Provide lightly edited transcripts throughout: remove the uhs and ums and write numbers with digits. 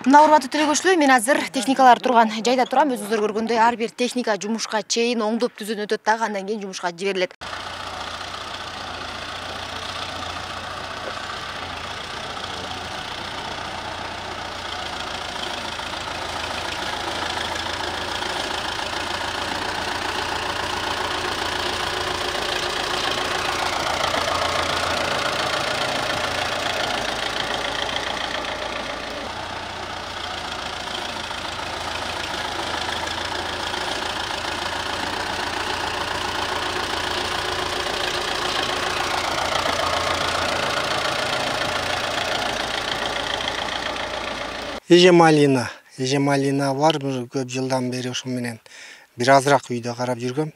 Мына урматтуу телекөрүүчүлөр, мен азыр техникалар турган жайда турам. Өзүңүздөр көргөндөй, ар бир техника жумушка чейин оңдоп түзөн өтөт дагы, андан кийин жумушка жиберилет. Ежемалина бар, бір көп жылдан бері ошол менен бир азыраак үйдө карап жүргөм.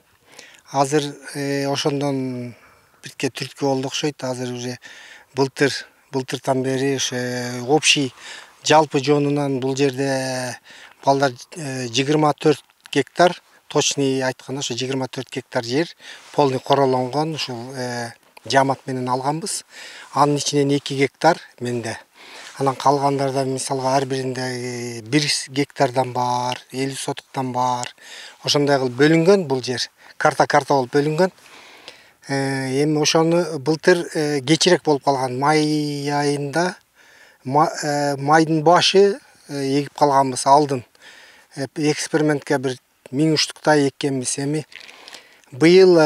Азыр ошондон бирке түрткү болду окшойт. Азыр уже былтыртан бери общий жалпы жонунан бул жерде балдар 24 гектар, точный айтканда ошо 24 гектар жер полный королонгон, ушул жамат менен алганбыз. Анын ичинен 2 гектар менде. Анан калгандарда мисалга ар биринде 1 гектардан бар, 50 сотуктан бар. Ошондой кылып бөлүнгөн бул жер. Карта болуп бөлүнгөн. Эми ошону былтыр кечирээк болуп калган. Май айында, майдын башы эгип калганбыз алдын. Экспериментке бир 1000 уштуктай эккенбиз. Эми быйыл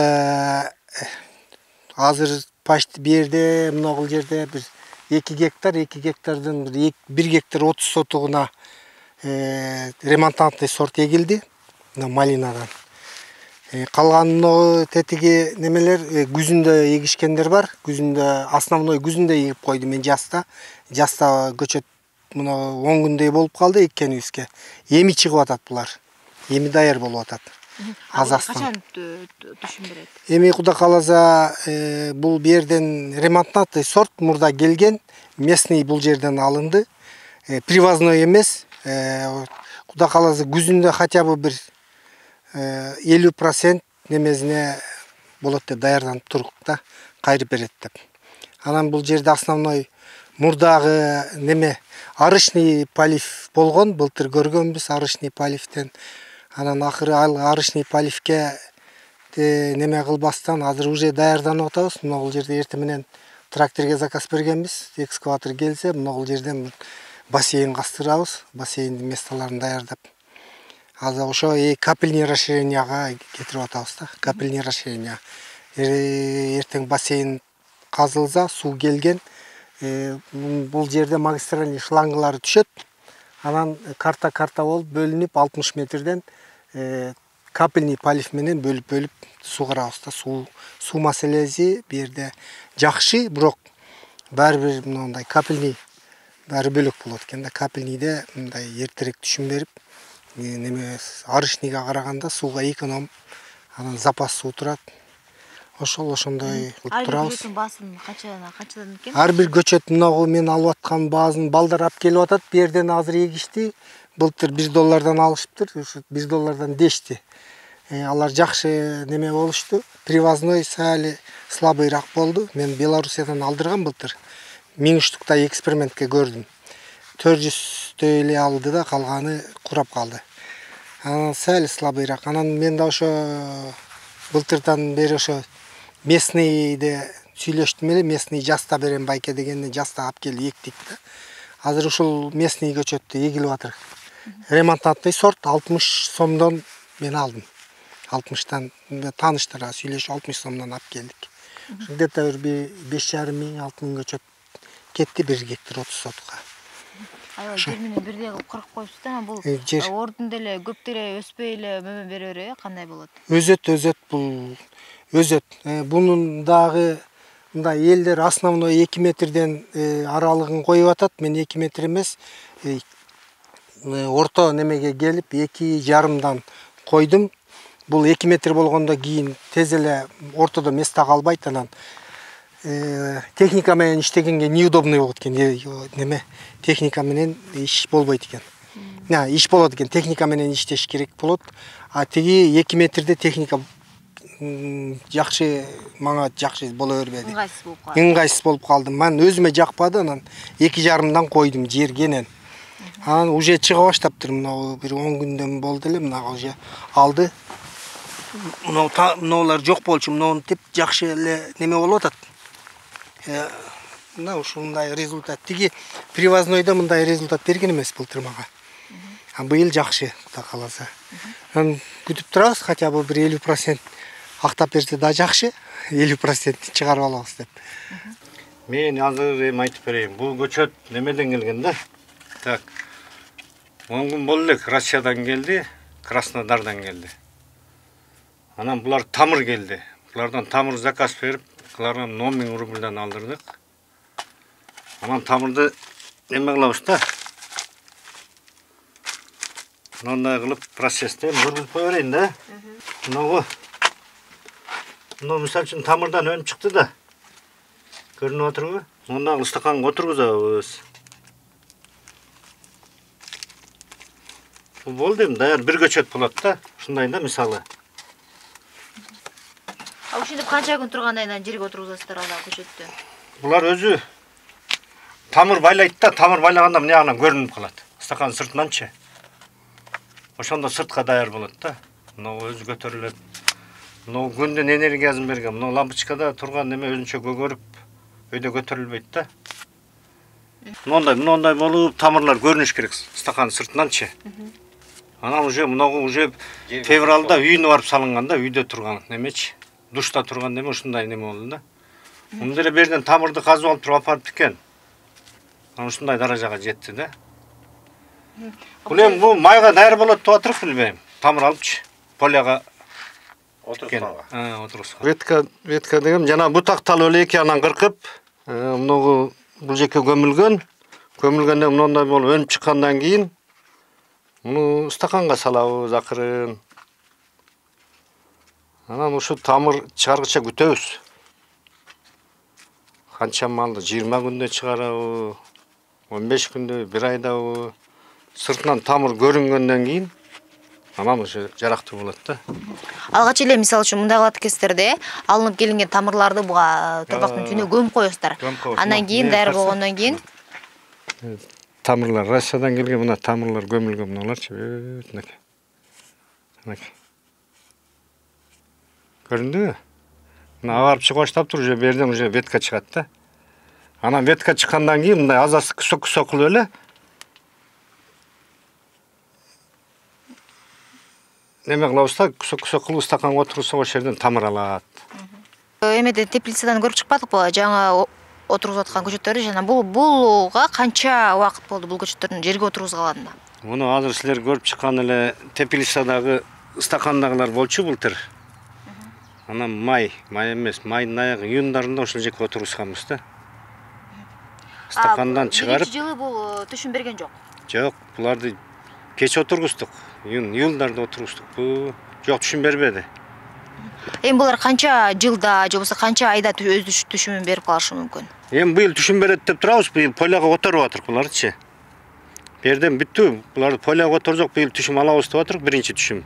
азыр почти берде, мына жерде бир 2 гектардын 1 гектар 30 сотугуна ремонтантный сорт эгилди, малинадан. Калган тетиги немелер күзүндө эгишкендер бар. Күзүндө основной күзүндө эгип койду мен жазда көчөт мына 10 күндөй болуп калды эккенибизге. Эми чыгып атат булар. Эми даяр болуп атат. Качан түшүм берет? Эми Кудай кааласа бул берден ремонтный сорт мурда келген, местный бул жерден алынды. Привозной эмес. Кудай кааласа күзүндө хотя бы бир 50% немезине болот деп даярданып турук да, кайрып берет деп. Анан бул жерде основной мурдагы неме арышный полив болгон, былтыр көргөнбүз арышный поливден. Анан акыры арышный поливке неме кылбастан азыр уже даярданып атабыз. Мына бул жерде эртең менен тракторге заказ бергенбиз. Экскаватор келсе, мына бул жерден бассейн кастырабыз. Бассейндин месталарын даярдап. Азыр ошо капельный расширенияга кетирип атабыз да. Капельный расширение. Эртең бассейн казылса, суу келген, бул жерде магистральный шлангылары түшөт. Анан карта болуп бөлүнүп 60 метрден капельный полив менен бөлүп суу карабыз да. Суу маселеси бу жерде жакшы, бирок баары бир мындай капельный баары бөлөк болот экен да. Капельныйде мындай эртерээк түшүм берип, неме арышныйга караганда сууга эконом, анан запас суу турат. Ошондой кылып турабыз. Ар бир баасын канчадан экен? Ар бир көчөт мынагу мен алып аткан баазын балдар алып келип атат. Бу жерден азыр эгишти. Былтыр $1 алышыптыр. Ошо $1 дешти. Алар жакшы неме болушту. Привозной сали слабыйраак болду. Мен Белоруссиядан алдыргам былтыр. 1000 штуктай экспериментке көрдүм. 400 эле алды да, калганы курап калды. Анан сали слабыйраак. Анан мен да ошо былтырдан бери ошо местныйде сүйлөштүм эле, местный жаста берем байке дегенде жаста алып келип эктик да. Азыр ушул местный көчөттү эгилип атыр. Ремонтантный сорт 60 сомдон мен алдым. 60тан тааныштарга сүйлөшүп 60 сомдон алып келдик. Где-то 5,5 миң 6 миң көчөт кетти 1 гектар 30 сотка. Аябай жер менен бирдей кылып кырып коюпсуз да, бул ордун деле көп деле өспөй эле мөмө бере береби, кандай болот? Өзөт бул өзөт. Бунун дагы мындай элдер основной 2 метрден аралыгын коюп атат. Мен 2 метр эмес, орто немеге келип 2,5дан койдум. Бул 2 метр болгондо кийин тез эле ортодо места калбайт, анан техника менен иштегенге неудобный болот экен. Неме техника менен иш болбойт экен. Иш болот экен, техника менен иштеш керек болот. А тиги 2 метрде техника жакшы, мага жакшы боло бербеди. Ыңгайсыз болуп калдым. Мен өзүмө жакпады, анан 2,5дан койдум жергенен. Анан уже чыга баштаптыр. Мына бир 10 күндөн болду эле, мына уже алды. Мыналар жок болчу, мынаны тип жакшы эле неме болуп атат. Мына ушундай результат. Тиги привознойдо мындай результат берген эмес былтыр мага. Быйыл жакшы, Кудай кааласа. Күтүп турабыз, хотя бы бир 50% актап берсе да жакшы. 50% чыгарып алабыз деп. Мен азыр эми айтып берейин. Бул көчөт немеден келген да. Так. 10 күн болду элек, Россиядан келди, Краснодардан келди. Анан булар тамыр келди. Булардан тамыр заказ берип, булардан 10 000 рубльдан алдырдык. Анан тамырды неме кылабыз да. Мындай кылып процессте көргөзүп кое берейин да. Мына мисалы үчүн тамырдан өнүп чыкты да. Көрүнүп атырбы? Мындай стаканга отургузабыз. Бул болду эми, даяр бир көчөт болот да. Ушундай да мисалы. Ушинтип канча күн тургандан кийин жерге отургузасыздар ала көчөттү? Булар өзү тамыр байлайт да, тамыр байлаганда мына жагынан көрүнүп калат. Стакан сыртынанчы. Ошондо сыртка даяр болот да. Мына өзү көтөрүлөт. Мына күндүн энергиясын берген. Мына лампочкада турган неме өзүнчө көгөрүп, өйдө көтөрүлбөйт да. Мындай болуп тамырлар көрүнүш керек стакан сыртынанчы. Анан уже февралда үйүнө барып салынган да, үйдө турган немечи. Душта турган неме ушундай неме болду да. Мындай эле берден тамырды казып алып туруп апарып тикен. Анан ушундай даражага жетти да. Бул майга даяр болот деп атырып билбейм. Тамыр алыпчы. Поляга отурусканга. Ветка деген жана бутакталып эле эки анан кыркып, бул жеке көмүлгөн. Көмүлгөндөн мындай болуп өнүп чыккандан кийин муну стаканга салабыз акырын. Анан ушу тамыр чыгаргыча күтөбүз. Канча малды 20 күндө чыгарабы, 15 күндө, 1 айдабы. Сыртынан тамыр көрүнгөндөн кийин анан уже жарактуу болот да. Алгач эле мисалы үчүн мындай кылат экенсиздерде, алынып келинген тамырларды буга торбактын түбүнө көмүп коесуздар. Андан кийин даяр болгондон кийин тамырлар Россиядан келген мына тамырлар көмүлгөн мыналарчы. Көрүндүбү? Мына агарып чыгып баштаптыр, уже берден уже ветка чыгат да. Анан ветка чыккандан кийин мындай азасы күсөк кылып эле неме кылабыз да, күсөк кылып стаканга отурсак ошол жерден тамыр алат. Эмеде теплицадан көрүп чыкпадыкпы? Жаңа отургузуп аткан көчөттөрдү жана булга канча убакыт болду бул көчөттөрдүн жерге отургузулганына? Муну азыр силер көрүп чыккан эле теплицадагы стакандагылар болчу былтыр. Анан май эмес, майдын аягы июндарында ошол жеке отургузганбыз да. Стакандан чыгарып. Биринчи жылы бул түшүм берген жок. Жок, буларды кеч отургуздук. Июндарда отургуздук. Бул жок түшүм бербеди. Эми булар канча жылда же болбосо канча айда өз түшүмүн берип калышы мүмкүн? Эми быйыл түшүм берет деп турабыз, быйыл поляга которуп атырык буларчы. Берден бүттү, буларды поляга которсок быйыл түшүм алабыз деп атырык, биринчи түшүм.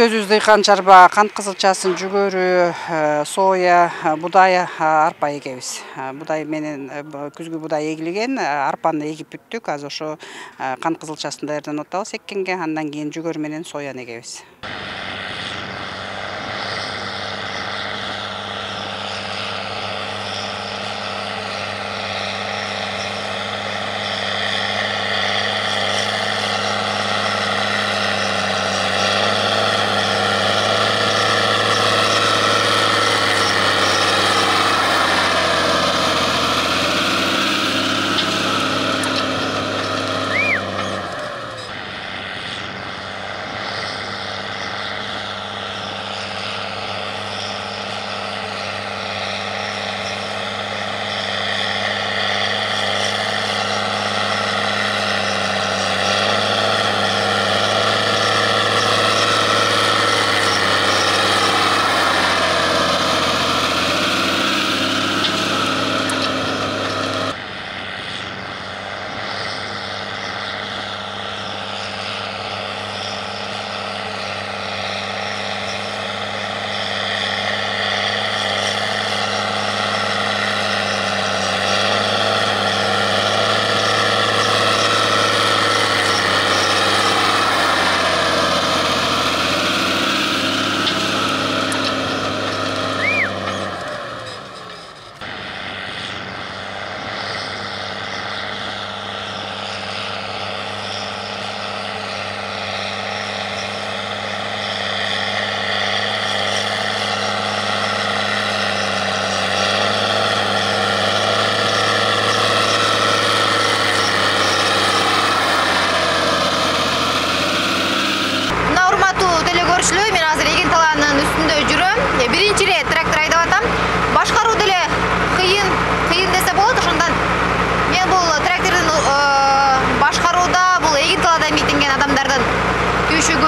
Өзүбүз дыйкан чарба кант кызылчасын, жүгөрү, соя, будай, арпа эгебиз. Будай менен күзгү будай эгилген, арпаны эгип бүттүк. Азыр ошо кант кызылчасын даярданып атабыз эккенге, андан кийин жүгөрү менен сояны эгебиз.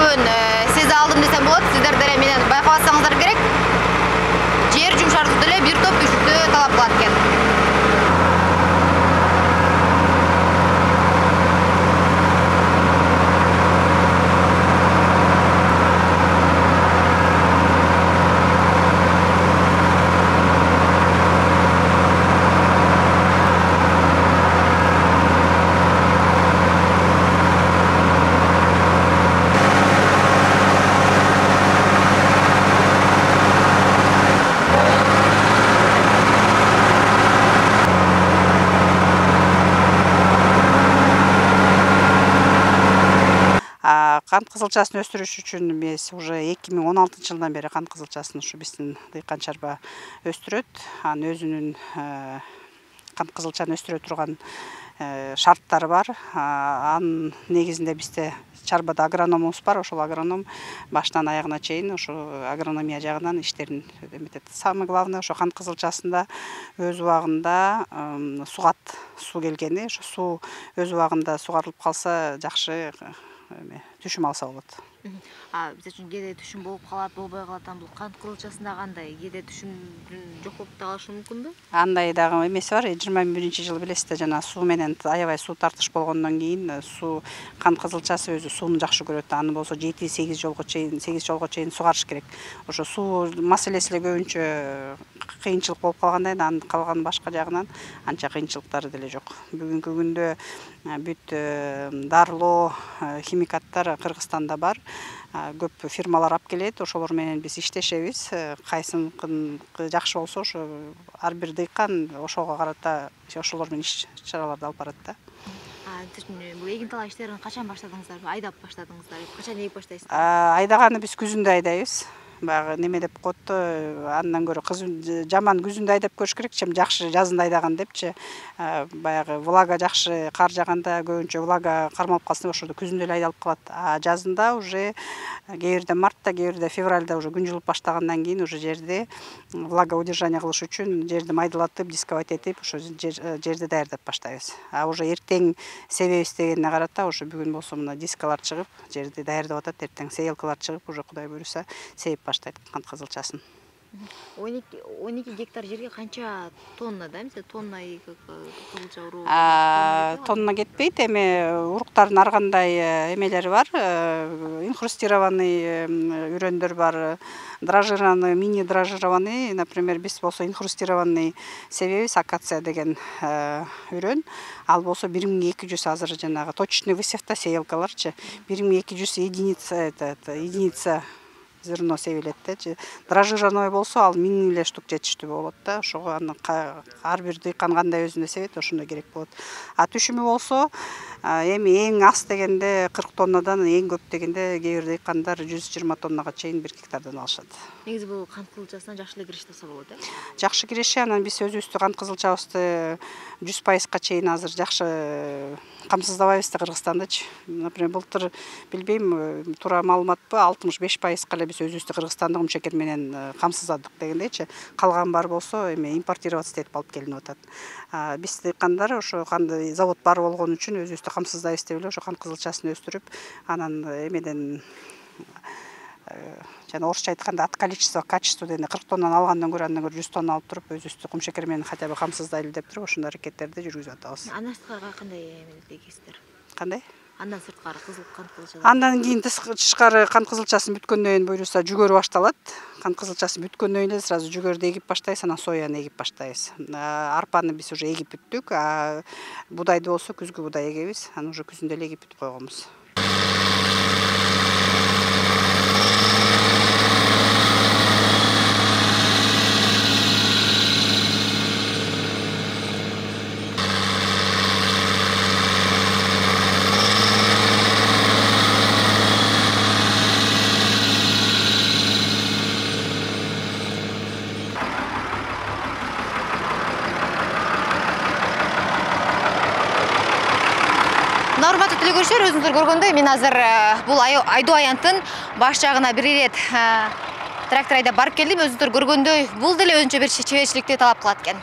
көбүн сезе алдым десем болот. Сиздер деле менен байкабасаңыздар керек. Жер жумшартуу деле бир топ үшүктү талап кылат экен. Кант кызылчасын өстүрүш үчүн биз уже 2016 жылдан бери кант кызылчасын ушу биздин дыйкан чарба өстүрөт. Анын өзүнүн кант кызылчаны өстүрө турган шарттары бар. Анын негизинде бизде чарбада агрономубуз бар. Ошол агроном баштан аягына чейин ошо агрономия жагынан иштерин эметет. Самый главный ошо кант кызылчасында өз убагында сугат суу келгени, ошо суу өз убагында сугарылып калса жакшы түшүм алса болот. Биз үчүн кээде түшүм болуп калат, болбой калат. Бул кант кызылчасында кандай? Кээде түшүмдүн жок болуп да калышы мүмкүнбү? Андай дагы эмеси бар. 21-жылы билесиздер, жана суу менен аябай суу тартыш болгондон кийин суу кант кызылчасы өзү сууну жакшы көрөт. Аны болсо 7-8 жолго чейин сугарыш керек. Ошо суу маселеси эле көбүнчө кыйынчылык болуп калгандай, анын калган башка жагынан анча кыйынчылыктары деле жок. Бүгүнкү күндө бүт дарылоо химикаттар Кыргызстанда бар. Көп фирмалар алып келет, ошолор менен биз иштешебиз. Кайсыныкы жакшы болсо, ошо ар бир дыйкан ошого карата ошолор менен иш чараларды алып барат да. Бул эгин талаа иштерин качан баштадыңыздар? Айдап баштадыңыздар? Качан эгип баштайсыздар? Айдаганы биз күзүндө айдайбыз. Баягы неме деп коет, андан көрө жаман күзүндө айдап көрүш керек, чем жакшы жазында айдаган депчи. Баягы влага жакшы кар жаганда көбүнчө влага кармалып калса ошондо күзүндө эле айдалып калат. Жазында уже кээ бирде мартта, кээ бирде февралда уже күн жылып баштагандан кийин уже жерди влага удержание кылыш үчүн жерди майдалатып, дисковать этип, ошо жерди даярдап баштайбыз. Уже эртең себебиз дегенине карата уже бүгүн болсо мына дискалар чыгып, жерди даярдап атат, эртең сеялкалар чыгып, уже Кудай буйруса сейип баштайт кант кызылчасын. 12 гектар жерге канча тонна да, мисалы тонна кызылча уруу? Тонна кетпейт, эми уруктардын ар кандай эмелери бар. Инхрустированный үрөндөр бар, дрожжированный, мини дрожжированный, например, биз болсо инхрустированный себебиз акация деген үрөн. Ал болсо 1200 азыр жанагы точечный высевта сеялкаларчы 1200 единица зерно себилет. Дрожжированный болсо ал 1000 эле штук жетиштүү болот да. Ошого аны ар бир дыйкан кандай өзүнө себет, ошондой керек болот. Түшүмү болсо эми эң аз дегенде 40 тоннадан, эң көп дегенде кээ бир дыйкандар 120 тоннага чейин 1 гектардан алышат. Негизи бул кант кызылчасына жакшы эле кириш тапса болот, Жакшы кириши, анан биз өзүбүздү кант кызылчабызды 100% чейин азыр жакшы камсыздабайбыз да Кыргызстандычы. Например, былтыр билбейм, туура маалыматпы, 65% эле биз өзүбүздү Кыргызстандык мушекер менен камсыздадык дегендейчи. Калган бар болсо эми импортироваться этип алып келинип атат. Биз дыйкандар ошо кандай завод бар болгон үчүн өзүбүздү камсыздайбыз деп эле ошо кант кызылчасын өстүрүп, анан эмеден жана орусча айтканда от количества качество деген 40 тоннан алгандан көрө андан көрө 100 тонна алып туруп өзүбүздү кумшекер менен хотя бы камсыздайлы деп туруп ошондой аракеттерди жүргүзүп атабыз. Андан сырткары кандай эмелерди эгесиздер? Кандай? Андан сырткары кант кызылчасы. Андан кийин тышкары кант кызылчасын бүткөндөн кийин буйруса жүгөрү башталат. Кант кызылчасын бүткөндөн кийин сразу жүгөрүдү эгип баштайбыз, анан сояны эгип баштайбыз. Арпаны биз уже эгип бүттүк, будайды болсо күзгү будай эгебиз, аны уже күзүндө эле эгип бүтүп койгонбуз. Урматтуу телекөрүүчүлөр, өзүңүздөр көргөндөй, мен азыр бул айдоо аянттын баш жагына бир ирет трактор айдап барып келдим. Өзүңүздөр көргөндөй, бул деле өзүнчө бир чеберчиликти талап кылат экен.